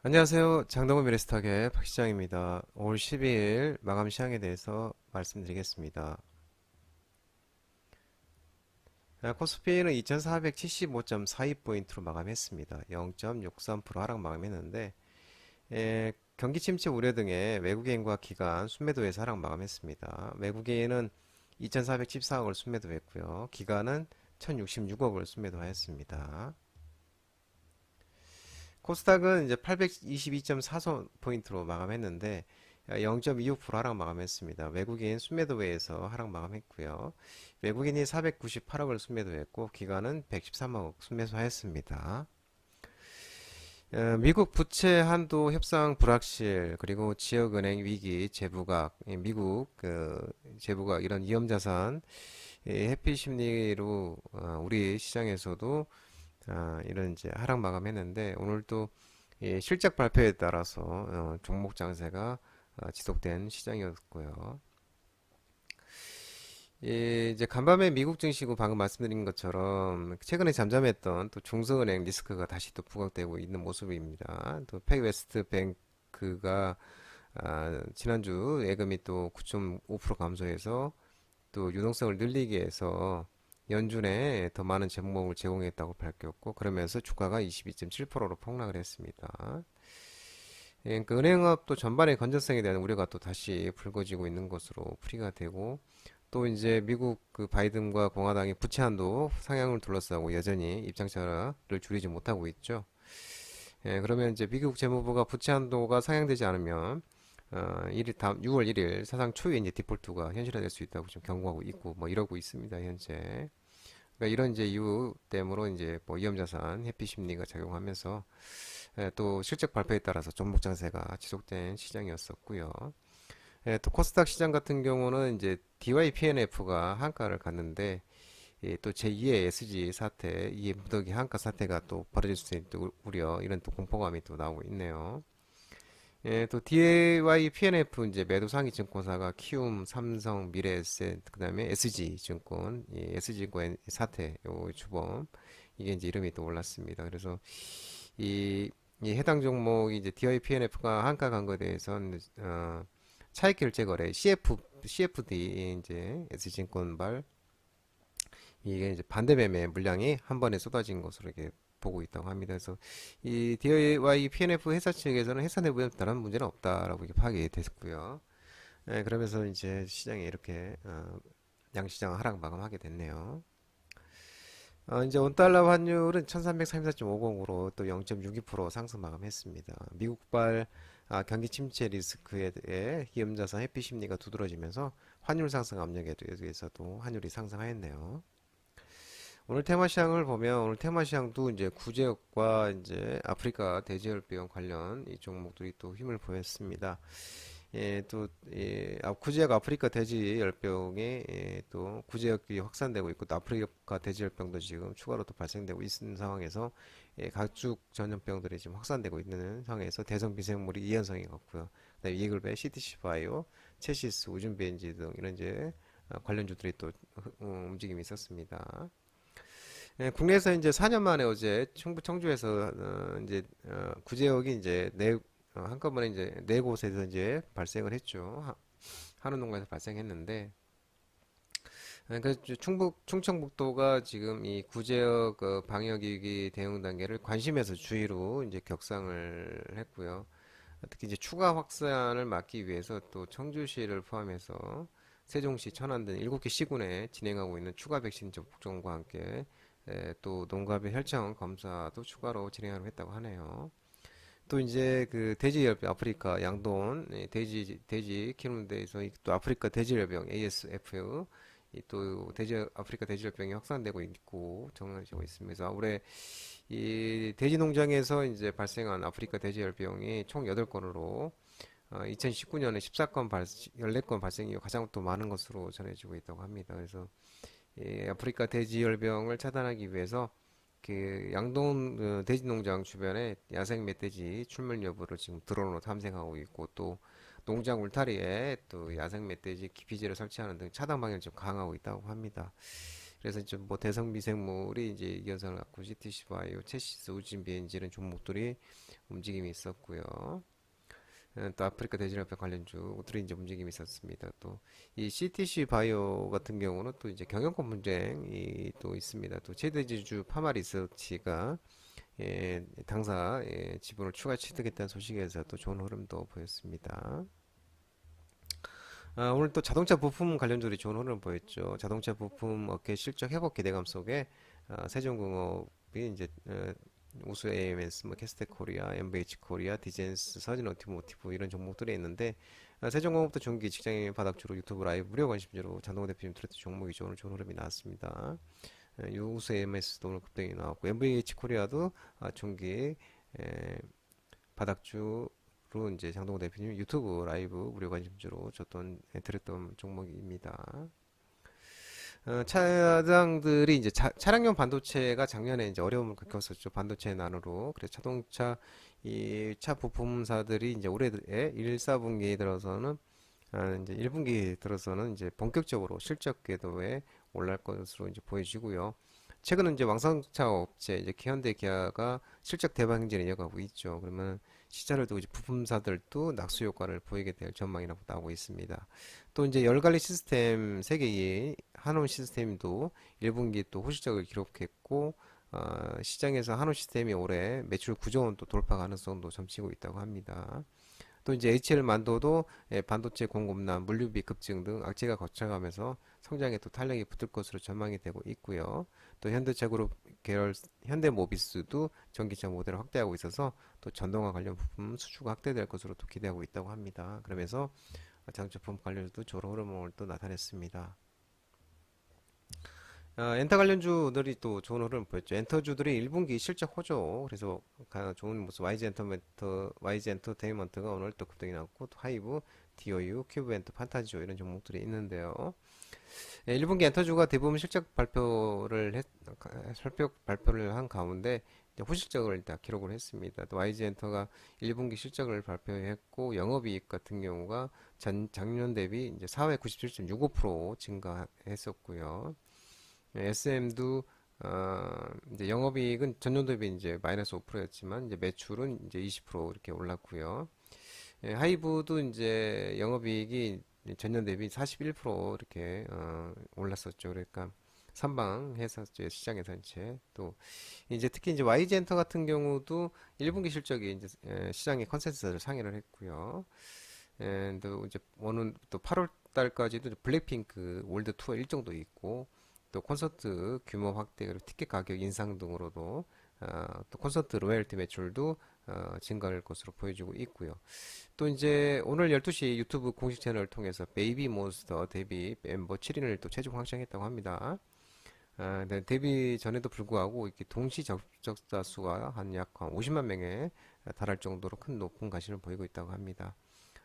안녕하세요. 장동건 미래스탁의 박 시장입니다. 5월 12일 마감 시황에 대해서 말씀드리겠습니다. 코스피는 2475.42포인트로 마감했습니다. 0.63% 하락 마감했는데 경기 침체 우려 등의 외국인과 기관 순매도에서 하락 마감했습니다. 외국인은 2414억을 순매도했고요. 기관은 1066억을 순매도하였습니다. 코스닥은 이제 822.4포인트로 마감했는데 0.26% 하락 마감했습니다. 외국인 순매도회에서 하락 마감했고요. 외국인이 498억을 순매도했고 기관은 113억 순매수하였습니다. 미국 부채 한도 협상 불확실 그리고 지역은행 위기 재부각 미국 재부각 이런 위험자산 회피 심리로 우리 시장에서도 이런 이제 하락 마감했는데 오늘 또 실적 발표에 따라서 종목 장세가 지속된 시장이었고요. 이제 간밤에 미국 증시고 방금 말씀드린 것처럼 최근에 잠잠했던 또 중소은행 리스크가 다시 또 부각되고 있는 모습입니다. 또 팩웨스트 뱅크가 지난주 예금이 또 9.5% 감소해서 또 유동성을 늘리기 위해서 연준에 더 많은 제목을 제공했다고 밝혔고 그러면서 주가가 22.7%로 폭락을 했습니다. 그러니까 은행업도 전반의 건전성에 대한 우려가 또 다시 불거지고 있는 것으로 풀이가 되고 또 이제 미국 그 바이든과 공화당이 부채 한도 상향을 둘러싸고 여전히 입장차를 줄이지 못하고 있죠. 그러면 이제 미국 재무부가 부채 한도가 상향되지 않으면 6월 1일 사상 초유의 이제 디폴트가 현실화될 수 있다고 지금 경고하고 있고 뭐 이러고 있습니다 현재. 그러니까 이런 이제 이유 때문에 이제 뭐 위험자산 회피 심리가 작용하면서 또 실적 발표에 따라서 종목 장세가 지속된 시장이었었고요. 또 코스닥 시장 같은 경우는 이제 DYPNF가 한가를 갔는데 또 제2의 SG 사태, 이 무더기 한가 사태가 또 벌어질 수 있는 또 우려 이런 또 공포감이 또 나오고 있네요. 또 DYPNF 이제 매도 상위 증권사가 키움, 삼성, 미래에셋, 그다음에 SG증권, SG증권 사태, 요 주범 이게 이제 이름이 또 올랐습니다. 그래서 이 해당 종목이 이제 DYPNF가 한가 간 거에 대해서는 차익 결제 거래 CFD 이제 SG증권발 이게 이제 반대 매매 물량이 한 번에 쏟아진 것으로 이렇게 보고 있다고 합니다. 그래서 이 DIY PNF 회사 측에서는 회사 내부에 다른 문제는 없다라고 이렇게 파악이 됐고요. 그러면서 이제 시장에 이렇게 양시장 하락 마감하게 됐네요. 이제 원달러 환율은 1334.50으로 또 0.62% 상승 마감했습니다. 미국발 경기 침체 리스크에 대해 기업자산 회피 심리가 두드러지면서 환율 상승 압력에 의해서도 환율이 상승하였네요. 오늘 테마 시장을 보면 오늘 테마 시장도 이제 구제역과 이제 아프리카 돼지열병 관련 이 종목들이 또 힘을 보였습니다. 또 구제역 아프리카 돼지열병에 또 구제역이 확산되고 있고 또 아프리카 돼지열병도 지금 추가로 또 발생되고 있는 상황에서 가축 전염병들이 지금 확산되고 있는 상황에서 대성 비생물이 이현성이 같고요. 그다음에 이글베, CTC 바이오, 체시스, 우준베인지 등 이런 이제 관련주들이 또 움직임이 있었습니다. 국내에서 이제 4년 만에 어제 충북 청주에서 이제 구제역이 이제 한꺼번에 이제 네 곳에서 이제 발생을 했죠. 한우 농가에서 발생했는데 그래서 충청북도가 지금 이 구제역 방역위기 대응 단계를 관심에서 주의로 이제 격상을 했고요. 특히 이제 추가 확산을 막기 위해서 또 청주시를 포함해서 세종시, 천안 등 7개 시군에 진행하고 있는 추가 백신 접종과 함께 또 농가별 혈청 검사도 추가로 진행하기로 했다고 하네요. 또 이제 그 돼지열병 아프리카 양돈 돼지 키우는 데에서 또 아프리카 돼지열병 ASF 또 아프리카 돼지열병이 확산되고 있고 정해지고 있습니다. 올해 이 돼지 농장에서 이제 발생한 아프리카 돼지열병이 총 8건으로 2019년에 14건 발생 이후 가장 또 많은 것으로 전해지고 있다고 합니다. 그래서 아프리카 돼지열병을 차단하기 위해서 그 양동 돼지 농장 주변에 야생 멧돼지 출몰 여부를 지금 드론으로 탐색하고 있고 또 농장 울타리에 또 야생 멧돼지 기피제를 설치하는 등 차단 방향을 좀 강화하고 있다고 합니다. 그래서 이제 뭐 대성 미생물이 이제 이견성을 갖고 CTC 바이오, 체시스, 우진 비엔지 이런 종목들이 움직임이 있었고요. 또 아프리카 돼지열병 관련주들이 이제 움직임이 있었습니다. 또 이 CTC 바이오 같은 경우는 또 이제 경영권 분쟁이 또 있습니다. 또 최대주주 파마 리서치가 당사 지분을 추가 취득했다는 소식에서 또 좋은 흐름도 보였습니다. 오늘 또 자동차 부품 관련주들이 좋은 흐름 보였죠. 자동차 부품 업계 실적 회복 기대감 속에 세종공업이 이제 우수 AMS, 뭐 캐스텍 코리아, MVH 코리아, 디젠스, 서진 오토모티브 이런 종목들이 있는데 세종공업도 중기 직장인 바닥주로 유튜브 라이브 무료 관심주로 장동호 대표님 트레트 종목이죠. 오늘 좋은 흐름이 나왔습니다. 우수 AMS도 오늘 급등이 나왔고 MVH 코리아도 중기 바닥주로 이제 장동호 대표님 유튜브 라이브 무료 관심주로 줬던 드렸던 종목입니다. 차량들이 이제 차량용 반도체가 작년에 이제 어려움을 겪었었죠. 반도체 난으로. 그래서 자동차 이 차 부품사들이 이제 올해 1, 4분기에 들어서는 이제 1분기 들어서는 이제 본격적으로 실적 궤도에 올라갈 것으로 이제 보여지고요. 최근은 이제 왕성차 업체 이제 현대 기아가 실적 대박 행진을 이어가고 있죠. 그러면 시차를 두고 이제 부품사들도 낙수 효과를 보이게 될 전망이라고 나오고 있습니다. 또 이제 열관리 시스템 세계의 한온 시스템도 1분기 또 호실적을 기록했고 시장에서 한온 시스템이 올해 매출 9조 원 또 돌파 가능성도 점치고 있다고 합니다. 또 이제 HL 만도도 반도체 공급난, 물류비 급증 등 악재가 거쳐가면서 성장에 또 탄력이 붙을 것으로 전망이 되고 있고요. 또 현대차그룹 계열 현대모비스도 전기차 모델을 확대하고 있어서 또 전동화 관련 부품 수주가 확대될 것으로 또 기대하고 있다고 합니다. 그러면서 자동차 부품 관련주도 좋은 흐름을 또 나타냈습니다. 엔터 관련주들이 또 좋은 흐름 보였죠. 엔터주들이 1분기 실적 호조. 그래서 좋은 모습. YG 엔터테인먼트가 오늘 또 급등이 나왔고, 또 하이브, DOU, 큐브엔터, 판타지오 이런 종목들이 있는데요. 1분기 엔터주가 대부분 실적 발표를 한 가운데 이제 후실적을 일단 기록을 했습니다. 또 YG 엔터가 1분기 실적을 발표했고, 영업이익 같은 경우가 작년 대비 이제 4회 97.65% 증가했었고요. SM도 이제 영업이익은 전년 대비 이제 마이너스 5%였지만 이제 매출은 이제 20% 이렇게 올랐고요. 하이브도 이제 영업이익이 전년 대비 41% 이렇게 올랐었죠. 그러니까 선방했었죠. 시장에 전체. 또 이제 특히 이제 YG엔터 같은 경우도 1분기 실적이 이제 시장의 컨센서스를 상회를 했고요. 또 이제 오는 또 8월 달까지도 블랙핑크 월드 투어 일정도 있고 또 콘서트 규모 확대 그리고 티켓 가격 인상 등으로도 또 콘서트 로열티 매출도 증가할 것으로 보여지고 있고요. 또 이제 오늘 12시 유튜브 공식 채널을 통해서 베이비 몬스터 데뷔 멤버 7인을 또 최종 확정했다고 합니다. 네, 데뷔 전에도 불구하고 이렇게 동시 접속자 수가 약 50만 명에 달할 정도로 큰 높은 가시를 보이고 있다고 합니다.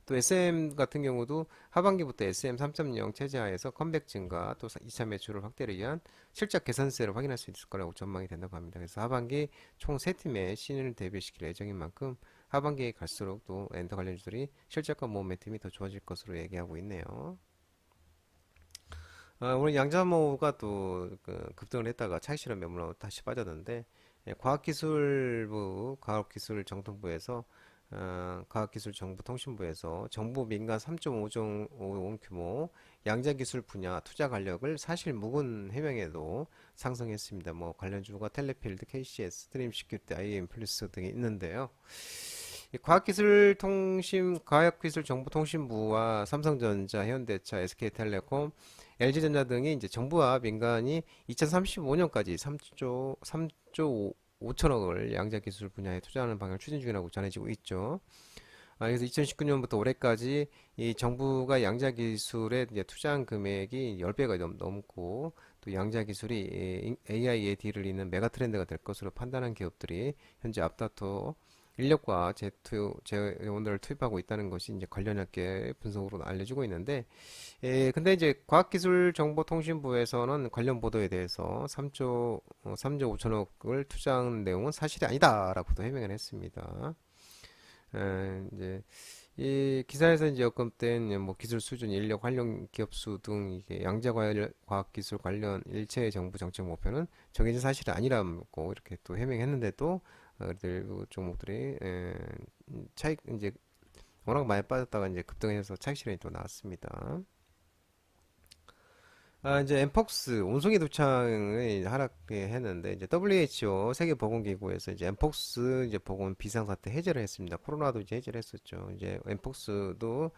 또 SM 같은 경우도 하반기부터 SM 3.0 체제하에서 컴백 증가 또 2차 매출을 확대를 위한 실적 개선세를 확인할 수 있을 거라고 전망이 된다고 합니다. 그래서 하반기 총 3팀의 신인을 데뷔시킬 예정인 만큼 하반기에 갈수록 또 엔터 관련주들이 실적과 모멘텀이 더 좋아질 것으로 얘기하고 있네요. 오늘 양자모가 또그 급등을 했다가 차익 실현 매물로 다시 빠졌는데 과학기술정통부에서 과학기술정보통신부에서 정부 민간 3.5조 원 규모 양자기술 분야 투자 관력을 사실 묵은 해명에도 상승했습니다. 뭐 관련주가 텔레필드, KCS, 스트림시큐리티, IM 플러스 등이 있는데요. 과학기술정보통신부와 삼성전자, 현대차, SK텔레콤, LG전자 등이 이제 정부와 민간이 2035년까지 3조 5천억을 양자기술 분야에 투자하는 방향을 추진 중이라고 전해지고 있죠. 그래서 2019년부터 올해까지 이 정부가 양자기술에 이제 투자한 금액이 10배가 넘고 또 양자기술이 AI의 뒤를 잇는 메가 트렌드가 될 것으로 판단한 기업들이 현재 앞다퉈 인력과 재원들을 투입하고 있다는 것이 이제 관련학계 분석으로 알려지고 있는데, 근데 이제 과학기술정보통신부에서는 관련 보도에 대해서 3조 5천억을 투자한 내용은 사실이 아니다라고도 해명을 했습니다. 이제 이 기사에서 이제 언급된 뭐 기술 수준, 인력 활용 기업 수 등 이게 양자 과학 기술 관련 일체의 정부 정책 목표는 정해진 사실이 아니라고 이렇게 또 해명했는데도 일부 종목들이 차익 이제 워낙 많이 빠졌다가 이제 급등해서 차익 실현이 또 나왔습니다. 이제 엠폭스 온송이 도창을 하락했는데 이제 WHO 세계보건기구에서 이제 엠폭스 이제 보건 비상사태 해제를 했습니다. 코로나도 이제 해제를 했었죠. 이제 엠폭스도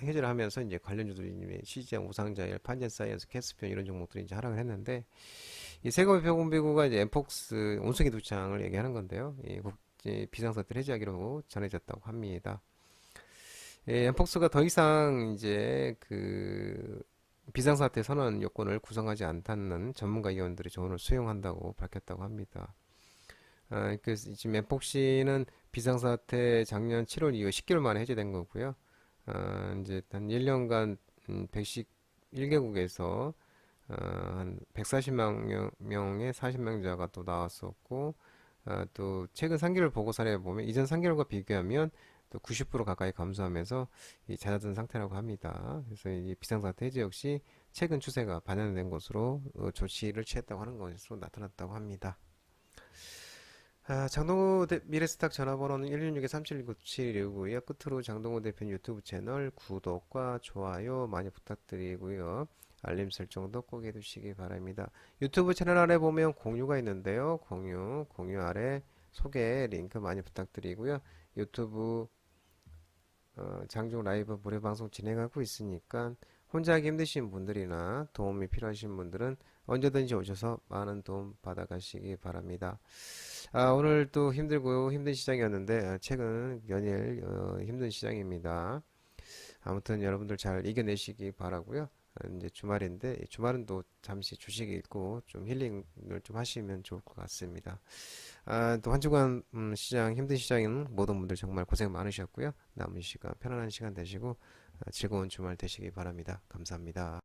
해제를 하면서 이제 관련주들이 시장, 우상자일, 판젠사이언스, 캐스피언 이런 종목들이 이제 하락을 했는데 이 세계보건기구가 이제 엠폭스 온송이 도창을 얘기하는 건데요. 이 비상사태를 해제하기로 전해졌다고 합니다. 엠폭스가 더 이상 이제 그 비상사태 선언 요건을 구성하지 않다는 전문가 위원들의 조언을 수용한다고 밝혔다고 합니다. 그래서 지금 엠폭시는 비상사태 작년 7월 이후에 10개월 만에 해제된 거고요. 이제 한 1년간 111개국에서 한 140만 명의 40명자가 또 나왔었고, 또 최근 3개월 보고 사례 보면 이전 3개월과 비교하면 또 90% 가까이 감소하면서 잦아든 상태라고 합니다. 그래서 이 비상사태 해제 역시 최근 추세가 반영된 것으로 조치를 취했다고 하는 것으로 나타났다고 합니다. 장동호 미래스탁 전화번호는 116-3797이고요. 끝으로 장동호 대표 유튜브 채널 구독과 좋아요 많이 부탁드리고요. 알림 설정도 꼭 해두시기 바랍니다. 유튜브 채널 아래 보면 공유가 있는데요. 공유 아래 소개 링크 많이 부탁드리고요. 유튜브 장중 라이브 무료 방송 진행하고 있으니까 혼자 하기 힘드신 분들이나 도움이 필요하신 분들은 언제든지 오셔서 많은 도움 받아가시기 바랍니다. 오늘 또 힘들고 힘든 시장이었는데 최근 연일 힘든 시장입니다. 아무튼 여러분들 잘 이겨내시기 바라고요. 이제 주말인데 주말은 또 잠시 주식 읽고 좀 힐링을 좀 하시면 좋을 것 같습니다. 또 한 주간 시장 힘든 시장인 모든 분들 정말 고생 많으셨고요. 남은 시간 편안한 시간 되시고 즐거운 주말 되시기 바랍니다. 감사합니다.